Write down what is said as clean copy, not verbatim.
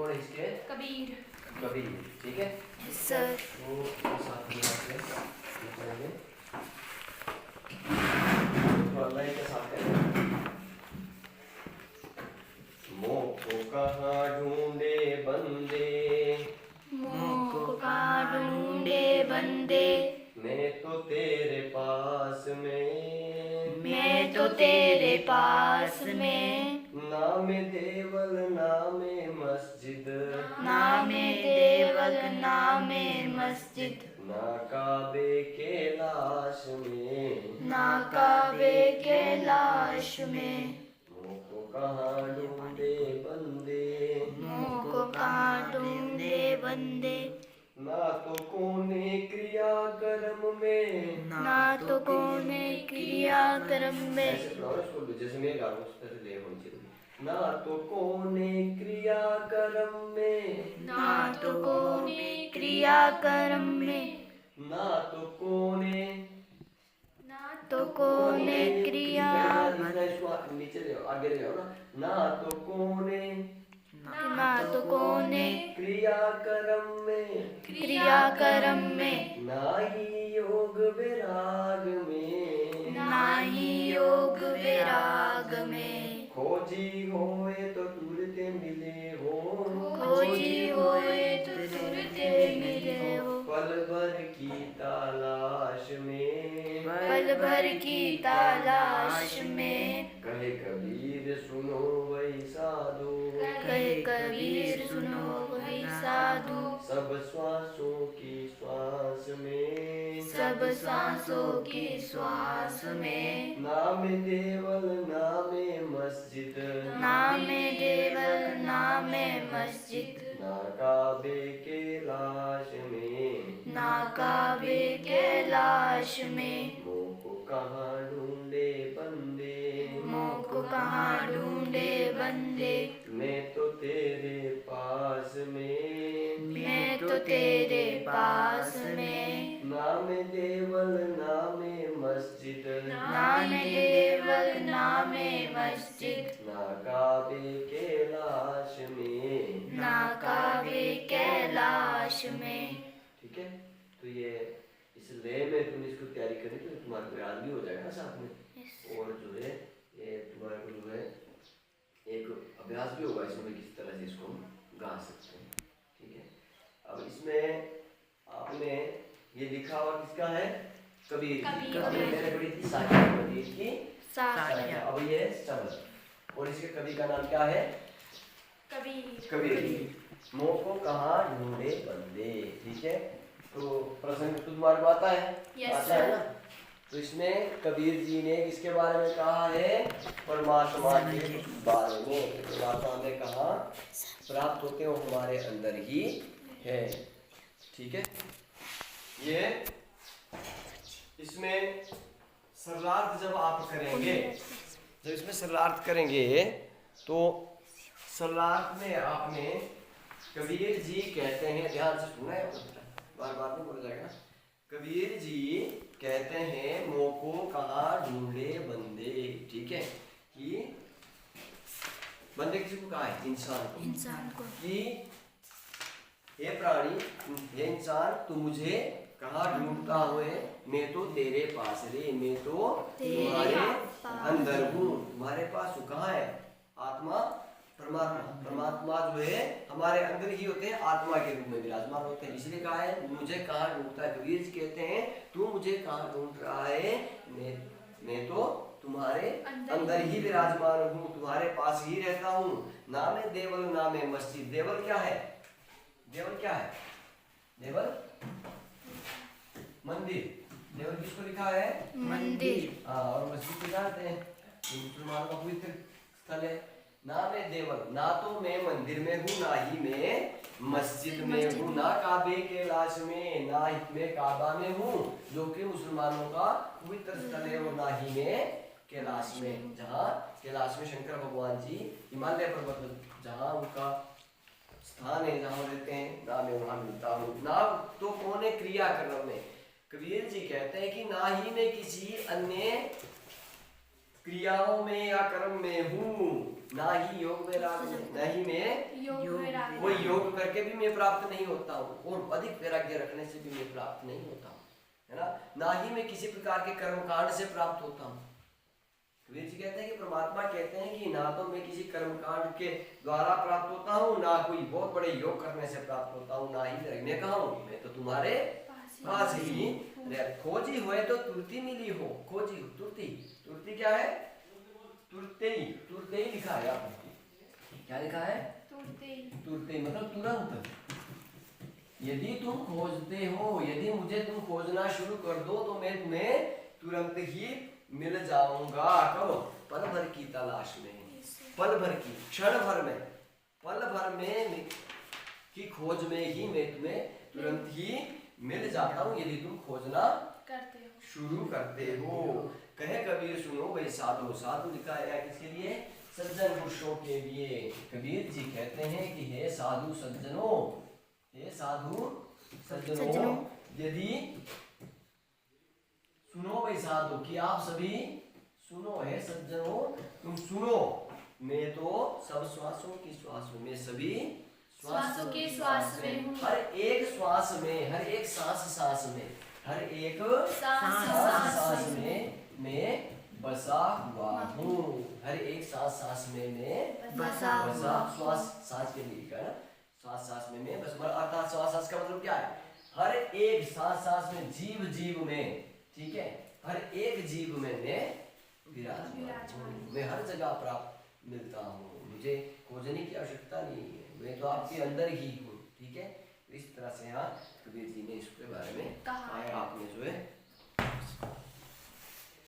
कौन है इसके? कबीर। कबीर, ठीक है सर। तो साथ में आके लिखेंगे तो अल्लाह के साथ करेंगे। मोको कहाँ ढूंढे बंदे, मोको कहाँ ढूंढे बंदे, मैं तो तेरे पास में, मैं तो तेरे पास में। नामे देवल नामे मस्जिद, नामे देवल नामे मस्जिद, ना काबे के लाश में, ना काबे के लाश में। मोको कहाँ ढूंढे बंदे, मोको कहाँ ढूंढे बंदे, ना तो कोने क्रिया कर्म में, ना तो कोने क्रिया कर्म में। ऐसे पढ़ाओ इसको, जैसे मैं गा रहा हूँ उस तरह से ले होनी चाहिए। ना तो कोने क्रिया कर्म में, ना तो कोने क्रिया कर्म में, ना तो कोने, तो कोने क्रिया, नीचे ले आओ, आगे ले आओ ना तो कोने, ना तो कोने क्रिया कर्म में, क्रिया कर्म में। ना ही योग विराग में, ना ही योग विराग में। खोजी होए तो तुरते मिले हो, खोजी होए तो तुरते मिले हो। पल भर की तलाश में, पल भर की तलाश में। कहे कबीर सुनो वही साधु, कहे कबीर सुनो वही साधु, सब श्वासों की श्वास में, सब सांसों की श्वास में। नामे देवल नामे मस्जिद, नामे देवल नामे मस्जिद, ना काबे के लाश में, ना काबे के लाश में। मोको कहाँ ढूंढे बंदे, मोको कहाँ ढूंढे बंदे, मैं तो तेरे पास में, मैं तो तेरे पास में। नामे देवल नामे मस्जिद, नामे देवल नामे मस्जिद, ना काबे के लाश में, ना काबे के लाश में। ठीक है तो ये इस ले में तुम इसको तैयारी करें तो तुम्हारा को याद भी हो जाएगा ना साथ में। और जो है ये तुम्हारे को जो है एक अभ्यास भी होगा इसमें किस तरह से इसको हम गा सकते हैं। ठीक है अब इसमें आपने ये लिखा हुआ किसका है? कबीर की। मैंने पढ़ी थी साखिया, कबीर की साखिया। अब ये शब्द और इसके कवि का नाम क्या है? कबीर। कबीर। मोको कहाँ ढूंढे बंदे, ठीक है तो प्रसंग तो तुम्हारे को आता है? आता है ना। तो इसमें कबीर जी ने किसके बारे में कहा है? परमात्मा के बारे में। परमात्मा ने कहा प्राप्त होते हो हमारे अंदर ही है। ठीक है ये इसमें सरलार्थ जब आप करेंगे, जब इसमें सरलार्थ करेंगे तो सरलार्थ में आपने कबीर जी कहते हैं, ध्यान से सुनना है, बार बार नहीं बोला जाएगा। कबीर जी कहते हैं मोको कहाँ ढूंढे बंदे, ठीक है कि बंदे किसी को कहा है? इंसान को। इंसान को कि हे प्राणी, हे इंसान तू मुझे कहाँ ढूंढता हुए? मैं तो तेरे पास रे, मैं तो तुम्हारे अंदर हूँ। तुम्हारे पास कहाँ है? आत्मा परमात्मा। परमात्मा जो है हमारे अंदर ही होते हैं, आत्मा के रूप में विराजमान होते हैं। इसलिए कहा है मुझे कहाँ ढूंढता है? कबीर जी कहते हैं तू मुझे कहाँ ढूंढ रहा है? मैं तो तुम्हारे अंदर ही विराजमान हूँ, तुम्हारे पास ही रहता हूँ। नामे देवल नामे मस्जिद। देवल क्या है? देवल क्या है? देवल मंदिर। देवल किसको लिखा है? मंदिर। और मस्जिद को जानते हैं मुसलमानों का पवित्र स्थल है। नामे देवल, ना तो मैं मंदिर में हूँ, ना ही मैं मस्जिद में हूँ, ना काबे के लाश में, ना ही मैं काबा में हूँ जो कि मुसलमानों का पवित्र स्थल है, और ना ही मैं कैलाश में, जहाँ कैलाश में शंकर भगवान जी हिमालय पर्वत जहाँ उनका स्थान है, जहाँ रहते हैं, ना मैं वहाँ मिलता हूँ। ना तो कौन है क्रिया कर्म में। कबीर जी कहते हैं कि ना ही मैं किसी अन्य क्रियाओं में या कर्म में हूँ, ना ही योग वैराग्य में, ना ही मैं योग वैराग्य। कोई योग करके भी मैं प्राप्त नहीं होता हूँ और अधिक वैराग्य रखने से भी मैं प्राप्त नहीं होता हूँ, है ना। ना ही मैं किसी प्रकार के कर्म कांड से प्राप्त होता हूँ। कबीर जी कहते हैं कि परमात्मा कहते हैं कि ना तो मैं किसी कर्म कांड के द्वारा प्राप्त होता हूँ, ना कोई बहुत बड़े योग करने से प्राप्त होता हूँ, ना ही मैं कहा हूँ, मैं तो तुम्हारे पास ही। खोजी हुए तो तुरती मिली हो, खोजी हो तुरती, तुरती क्या है? तुरते ही, तुरते ही लिखा है आपने, क्या लिखा है? तुरते ही मतलब तुरंत। यदि तुम खोजते हो, यदि मुझे तुम खोजना शुरू कर दो तो मैं तुम्हें तुरंत ही मिल जाऊंगा। कब? पल भर की तलाश में, पल भर की, क्षण भर में, पल भर में की खोज में ही मैं तुम्हें तुरंत ही मिल जाता हूँ यदि तुम खोजना शुरू करते हो। कहे कबीर सुनो भाई साधु, साधु लिखा है किसके लिए? सज्जन पुरुषों के लिए। कबीर जी कहते हैं कि हे साधु सज्जनों, हे साधु सज्जनों, यदि सुनो भाई साधु कि आप सभी सुनो, है सज्जनों तुम सुनो, मैं तो सब श्वासों की श्वास में, मैं सभी श्वासों के श्वास में हूँ। हर एक श्वास में, हर एक सांस सांस में, हर एक सांस में मैं बसा हुआ हूँ। हर एक सांस सांस में मैं बसा हुआ हूँ। श्वास सांस के लिए लिखा है ना, श्वास सांस में मैं बस, अर्थात श्वास सांस का मतलब क्या है? हर एक सांस सांस में, जीव जीव में, ठीक है, हर एक जीव में मैं विराजमान हूँ। मैं हर जगह प्राप्त मिलता हूँ, मुझे खोजने की आवश्यकता नहीं है, मैं तो आपके अंदर ही हूँ, ठीक है। तो इस तरह से यहाँ कबीर जी ने इसके बारे में कहा, आपने जो है